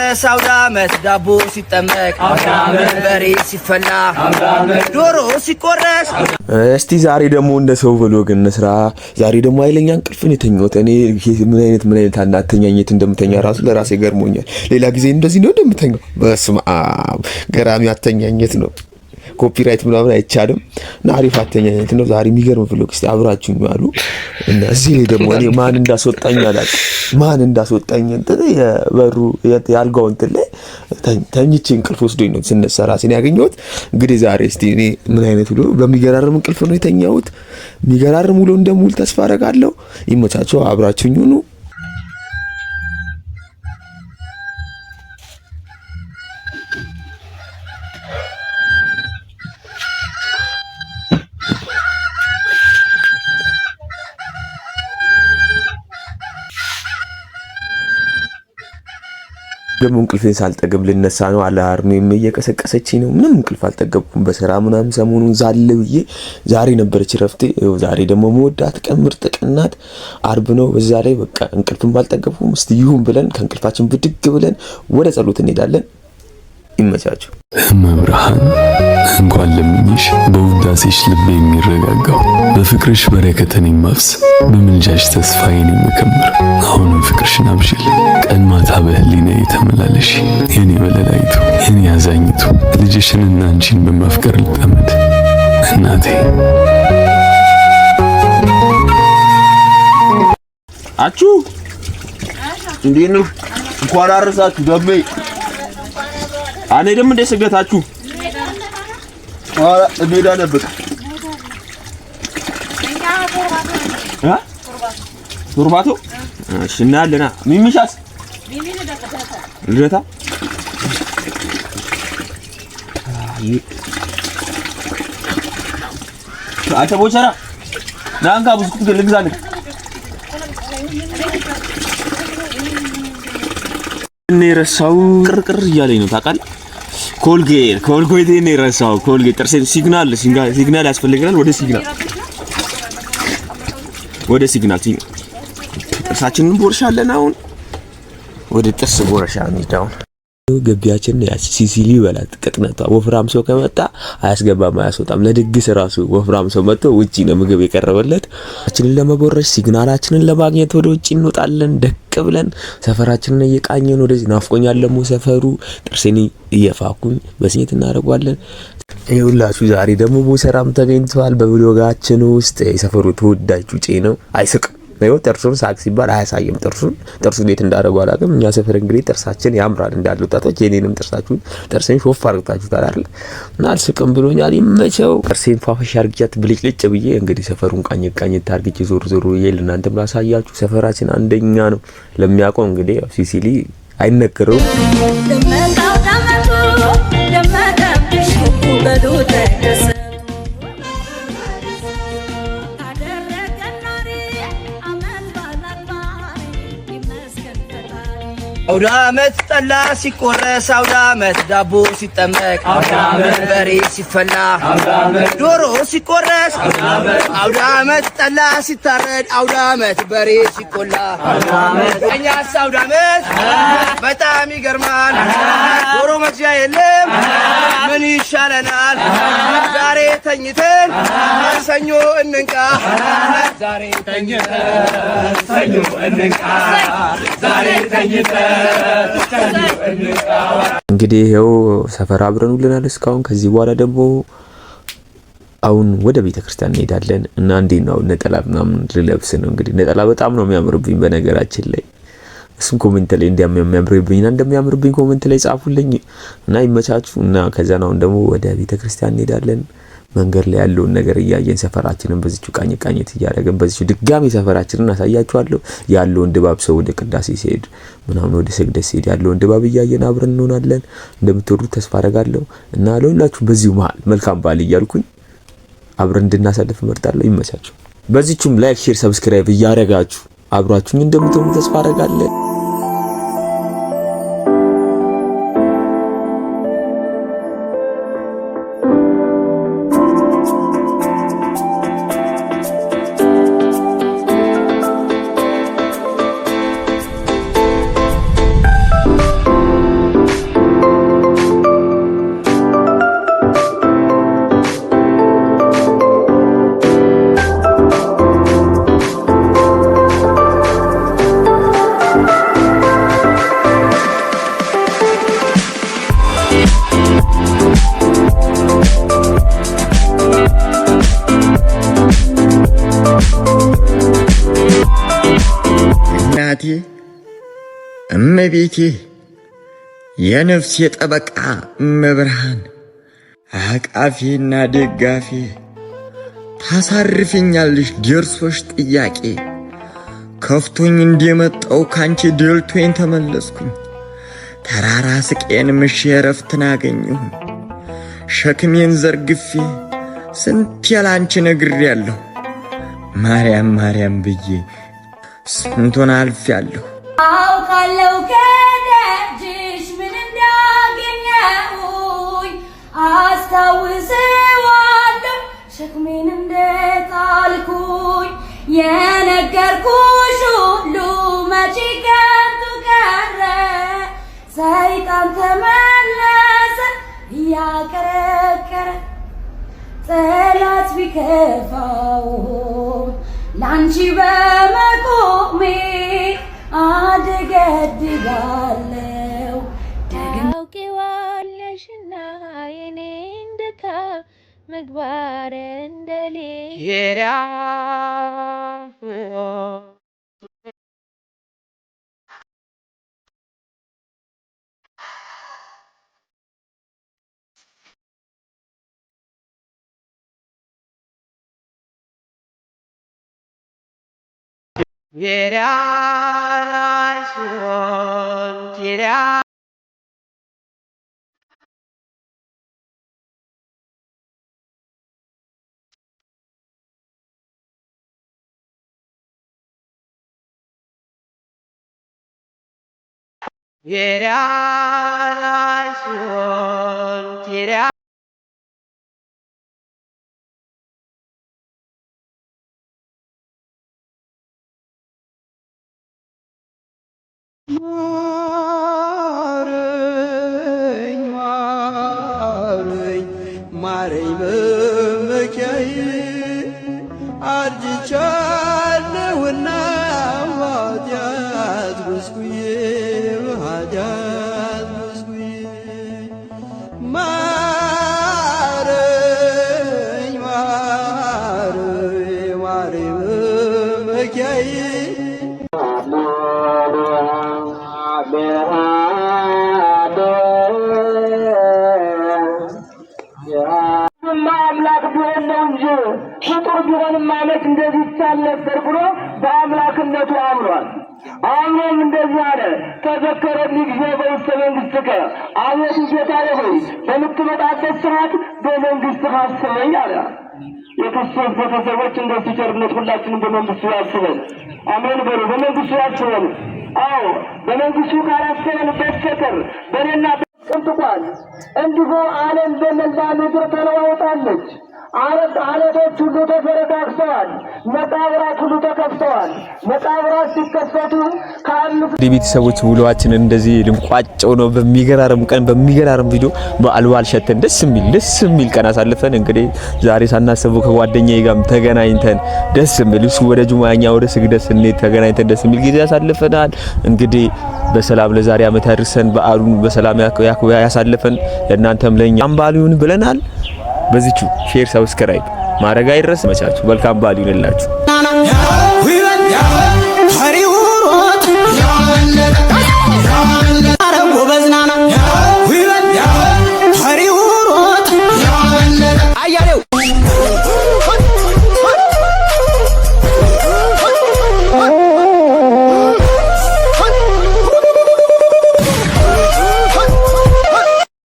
ሲቆረስ አውደ ዓመት ዳቦ ሲጠመቅ በሬ ሲፈላ ዶሮ ሲቆረስ እስቲ ዛሬ ደግሞ እንደ ሰው ብሎግ እንስራ። ዛሬ ደግሞ ኃይለኛ እንቅልፍን የተኛሁት እኔ ምን አይነት አተኛኘት እንደምተኛ ራሱ ለራሴ ገርሞኛል። ሌላ ጊዜ እንደዚህ ነው እንደምተኛው። በስመ አብ ገራሚ አተኛኘት ነው። ኮፒራይት ምናምን አይቻልም እና አሪፍ አተኛኘት ነው። ዛሬ የሚገርም ብሎግ እስቲ አብራችሁኝ ዋሉ እና እዚህ ላይ ደግሞ እኔ ማን እንዳስወጣኝ እንትን የበሩ ያልጋው እንትን ላይ ተኝቼ እንቅልፍ ወስዶኝ ነው ስነሳ ራሴን ያገኘሁት። እንግዲህ ዛሬ እስቲ እኔ ምን አይነት ውሎ በሚገራርም እንቅልፍ ነው የተኛሁት። የሚገራርም ውሎ እንደሙል ተስፋ አደርጋለሁ። ይመቻችሁ፣ አብራችሁኝ ሁኑ። ደግሞ እንቅልፌን ሳልጠገብ ልነሳ ነው። አላርሜም እየቀሰቀሰችኝ ነው። ምንም እንቅልፍ አልጠገብኩም። በስራ ምናምን ሰሞኑን ዛለ ብዬ ዛሬ ነበረች ረፍቴ። ዛሬ ደግሞ መወዳት ቀን ምርጥ ቀን ናት። አርብ ነው። በዛ ላይ በቃ እንቅልፍም ባልጠገብኩም እስቲ ይሁን ብለን ከእንቅልፋችን ብድግ ብለን ወደ ጸሎት እንሄዳለን። ይመቻችሁ። መብርሃን እንኳን ለምኝሽ በውዳሴሽ ልቤ የሚረጋጋው በፍቅርሽ በረከትን የማፍስ በምልጃሽ ተስፋዬን የምከምር አሁንም ፍቅርሽን አብሽል ቀን ማታ በህሊና የተመላለሽ የኔ ወለላይቱ የኔ አዛኝቱ ልጅሽንና አንቺን በማፍቀር ልጠመድ እናቴ። አቹ እንዴት ነው? እንኳን አረሳችሁ ደሜ አኔ ደም እንደ ስገታችሁ እንዴዳ ነበር ቱርባቶ እሺ እናለና ሚሚሻስ ልደታ አንተ ቦቸራ ናንካ ብስኩት ልግዛልህ። እኔ ረሳው ቅርቅር እያለኝ ነው ታውቃለህ። ኮልጌት ነው ረሳው። ኮልጌት ጥርሴ ሲግናል ያስፈልገናል። ወደ ሲግናል ጥርሳችንን ቦርሻለን። አሁን ወደ ጥርስ ቦርሻ እንሂዳው። ገቢያችን ሲሲሊ በላት ቅጥነቷ ወፍራም ሰው ከመጣ አያስገባም አያስወጣም። ለድግስ ራሱ ወፍራም ሰው መጥቶ ውጪ ነው ምግብ የቀረበለት። አችንን ለመቦረሽ ሲግናላችንን ለማግኘት ወደ ውጪ እንወጣለን። ደቅ ብለን ሰፈራችንን እየቃኘን ወደዚህ ናፍቆኛል። ደግሞ ሰፈሩ ጥርሴን እየፋኩኝ በስኝት እናደርጋለን። ይኸውላችሁ ዛሬ ደግሞ ቦሰራም ተገኝቷል በብሎጋችን ውስጥ። የሰፈሩ ተወዳጅ ጩጬ ነው። አይስቅም ነው ጥርሱን ሳቅ ሲባል አያሳይም። ጥርሱን እንዴት እንዳደረገው አላውቅም። እኛ ሰፈር እንግዲህ ጥርሳችን ያምራል እንዳሉ ወጣቶች የኔንም ጥርሴን ሾፍ አርግታችሁታል አይደል? እና አልስቅም ብሎኛል። ይመቸው። ጥርሴን ፋፈሽ አርግቻት ብልጭልጭ ብዬ እንግዲህ ሰፈሩን ቃኝ ታርግቼ ዞር ይል እናንተም ላሳያችሁ። ሰፈራችን አንደኛ ነው። ለሚያውቀው እንግዲህ ሲሲሊ አይነገረውም። አውደ ዓመት ጠላ ሲቆረስ አውደ ዓመት ዳቦ ሲጠመቅ በሬ ሲፈላ ዶሮ ሲቆረስ አውደ ዓመት ጠላ ሲታረድ አውደ ዓመት በሬ ሲቆላ እኛስ አውደ ዓመት በጣም ይገርማል። ዶሮ መግዣ የለም ምን ይሻለናል? ዛሬ ተኝተን ሰኞ እንንቃ። ዛሬ ተኝተን ሰኞ እንንቃ። ዛሬ ተኝተን እንግዲህ ይሄው ሰፈር አብረን ውለናል እስካሁን። ከዚህ በኋላ ደግሞ አሁን ወደ ቤተክርስቲያን እንሄዳለን እና እንዴት ነው ነጠላ ምናምን ልለብስ ነው። እንግዲህ ነጠላ በጣም ነው የሚያምርብኝ በነገራችን ላይ። እሱን ኮሜንት ላይ እንደሚያምርብኝ ኮሜንት ላይ ጻፉልኝ እና ይመቻችሁ። እና ከዛ ነው ደግሞ ወደ ቤተክርስቲያን እንሄዳለን። መንገድ ላይ ያለውን ነገር እያየን ሰፈራችንን በዚቹ ቃኘት እያደረገን በዚቹ ድጋሚ ሰፈራችንን አሳያችኋለሁ። ያለውን ድባብ ሰው ወደ ቅዳሴ ሲሄድ ምናምን ወደ ስግደት ሲሄድ ያለውን ድባብ እያየን አብረን እንሆናለን። እንደምትወዱት ተስፋ አደርጋለሁ እና ለሁላችሁ በዚሁ መሀል መልካም በዓል እያልኩኝ አብረን እንድናሳልፍ እመርጣለሁ። ይመቻችሁ። በዚቹም ላይክ፣ ሼር፣ ሰብስክራይብ እያደረጋችሁ አብራችሁኝ እንደምትሆኑ ተስፋ አደርጋለሁ። እመቤቴ የነፍሴ ጠበቃ መብርሃን አቃፊና ደጋፊ ታሳርፊኛለሽ ደርሶሽ ጥያቄ ከፍቶኝ እንደመጣው ካንቺ ደልቶኝ ተመለስኩኝ ተራራ ስቄን ምሼ ረፍትን አገኘሁ ሸክሜን ዘርግፌ ስንት ያላንቺ ነግሬያለሁ ማርያም ማርያም ብዬ ስንቱን አልፌያለሁ አውቃለሁ ከደጅሽ ምን እንዳገኘሁኝ አስታውሰዋለሁ ሸክሜን እንደጣልኩኝ የነገርኩሽ ሁሉ መቼ ከንቱ ቀረ ሰይጣን ተመለሰ እያቀረቀረ ጠላት ቢከፋው ላንቺ በመቆሜ አደገድጋለሁ ታውቂዋለሽና የኔን ድካም ምግባር እንደሌለ ማረኝ በመኪያዬ አርጅቻለሁና ኃጢአት በዝኩዬ በኃጢአት በዝኩዬ ማረኝ ማረኝ ማረኝ በመኪያዬ አምላክ ቢሆን ነው እንጂ ፍጡር ቢሆንም ማለት እንደዚህ ይቻል ነበር ብሎ በአምላክነቱ አምኗል። አሁንም እንደዚህ አለ ተዘከረኒ ጊዜ በውስተ መንግሥትከ አቤቱ ጌታዬ ሆይ በምትመጣበት ሰዓት በመንግሥትህ አስበኝ አለ። የክርስቶስ ቤተሰቦች እንደሱ ቸርነት ሁላችንም በመንግሥቱ ያስበን። አሜን በሉ። በመንግሥቱ ያስበን። አዎ በመንግሥቱ ካላሰበን በስተቀር በእኔና ጥንጥቋል። እንዲሁ ዓለም በመላ ምድር ተለዋውጣለች። አለቶች ሁሉ ተፈረካክሰዋል። መቃብራት ሁሉ ተከፍተዋል። መቃብራት ሲከፈቱ ቤተሰቦች ውሎአችንን እንደዚህ ልንቋጨው ነው። በሚገራርም ቀን በሚገራርም ቪዲዮ በአልዋል ሸተን ደስ የሚል ቀን አሳልፈን እንግዲህ ዛሬ ሳናስበው ከጓደኛዬ ጋርም ተገናኝተን ደስ የሚል እሱ ወደ ጁማኛ ወደ ስግደት ስንሄድ ተገናኝተን ደስ የሚል ጊዜ ያሳልፈናል። እንግዲህ በሰላም ለዛሬ ዓመት ያድርሰን። በዓሉን በሰላም ያሳልፈን። ለእናንተም ለኛም በዓል ይሁን ብለናል። በዚቹ ሼር ሰብስክራይብ ማድረግ አይረስ። መቻችሁ መልካም በዓል ይሁንላችሁ።